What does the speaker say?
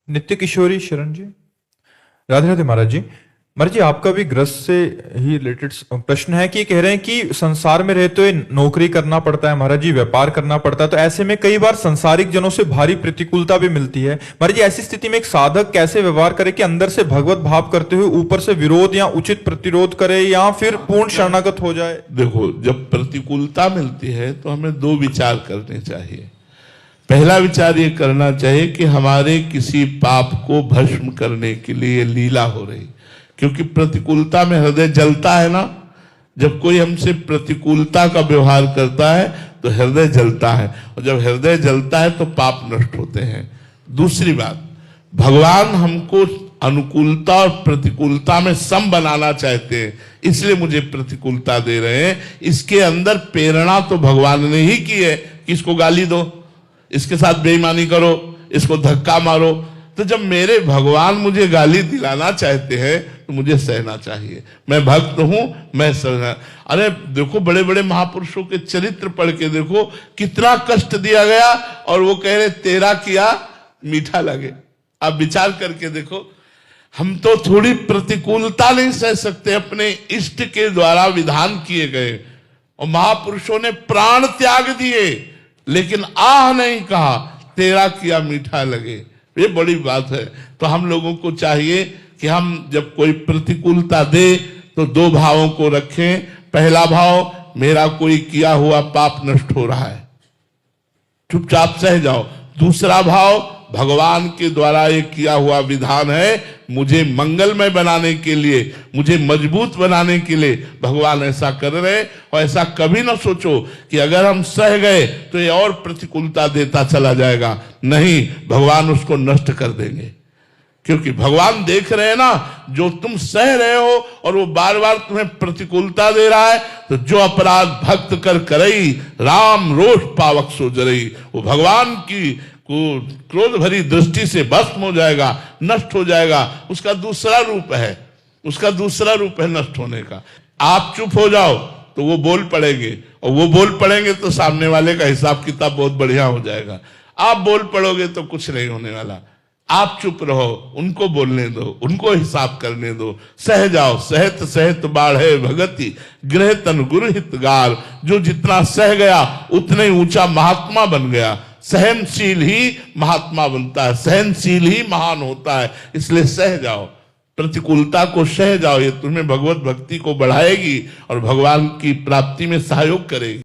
नित्य किशोरी शरण जी। राधे राधे महाराज जी। महाराज जी, आपका भी ग्रस्त से ही रिलेटेड प्रश्न है कि कह रहे हैं कि संसार में रहते हुए नौकरी करना पड़ता है महाराज जी, व्यापार करना पड़ता है, तो ऐसे में कई बार संसारिक जनों से भारी प्रतिकूलता भी मिलती है महाराज जी। ऐसी स्थिति में एक साधक कैसे व्यवहार करे कि अंदर से भगवत भाव करते हुए ऊपर से विरोध या उचित प्रतिरोध करे या फिर पूर्ण शरणागत हो जाए? देखो, जब प्रतिकूलता मिलती है तो हमें दो विचार करने चाहिए। पहला विचार ये करना चाहिए कि हमारे किसी पाप को भस्म करने के लिए लीला हो रही, क्योंकि प्रतिकूलता में हृदय जलता है ना। जब कोई हमसे प्रतिकूलता का व्यवहार करता है तो हृदय जलता है, और जब हृदय जलता है तो पाप नष्ट होते हैं। दूसरी बात, भगवान हमको अनुकूलता और प्रतिकूलता में सम बनाना चाहते हैं, इसलिए मुझे प्रतिकूलता दे रहे हैं। इसके अंदर प्रेरणा तो भगवान ने ही की है कि इसको गाली दो, इसके साथ बेईमानी करो, इसको धक्का मारो। तो जब मेरे भगवान मुझे गाली दिलाना चाहते हैं तो मुझे सहना चाहिए। मैं भक्त हूं, मैं सहना। अरे देखो, बड़े बड़े महापुरुषों के चरित्र पढ़ के देखो, कितना कष्ट दिया गया और वो कह रहे तेरा किया मीठा लगे। आप विचार करके देखो, हम तो थोड़ी प्रतिकूलता नहीं सह सकते, अपने इष्ट के द्वारा विधान किए गए, और महापुरुषों ने प्राण त्याग दिए लेकिन आह नहीं कहा, तेरा किया मीठा लगे। ये बड़ी बात है। तो हम लोगों को चाहिए कि हम जब कोई प्रतिकूलता दे तो दो भावों को रखें। पहला भाव, मेरा कोई किया हुआ पाप नष्ट हो रहा है, चुपचाप सह जाओ। दूसरा भाव, भगवान के द्वारा ये किया हुआ विधान है, मुझे मंगलमय बनाने के लिए, मुझे मजबूत बनाने के लिए भगवान ऐसा कर रहे। और ऐसा कभी ना सोचो कि अगर हम सह गए तो ये और प्रतिकूलता देता चला जाएगा। नहीं, भगवान उसको नष्ट कर देंगे, क्योंकि भगवान देख रहे हैं ना, जो तुम सह रहे हो और वो बार बार तुम्हें प्रतिकूलता दे रहा है, तो जो अपराध भक्त कर करई, राम रोष पावक सो जरई। वो भगवान की क्रोध भरी दृष्टि से भस्म हो जाएगा, नष्ट हो जाएगा। उसका दूसरा रूप है, उसका दूसरा रूप है नष्ट होने का। आप चुप हो जाओ तो वो बोल पड़ेंगे, और वो बोल पड़ेंगे तो सामने वाले का हिसाब किताब बहुत बढ़िया हो जाएगा। आप बोल पड़ोगे तो कुछ नहीं होने वाला। आप चुप रहो, उनको बोलने दो, उनको हिसाब करने दो। सह जाओ, सहत सहत बाढ़े भगति, गृह तन गुरु हितगार। जो जितना सह गया उतने ही ऊंचा महात्मा बन गया। सहनशील ही महात्मा बनता है, सहनशील ही महान होता है। इसलिए सह जाओ, प्रतिकूलता को सह जाओ। ये तुम्हें भगवत भक्ति को बढ़ाएगी और भगवान की प्राप्ति में सहयोग करेगी।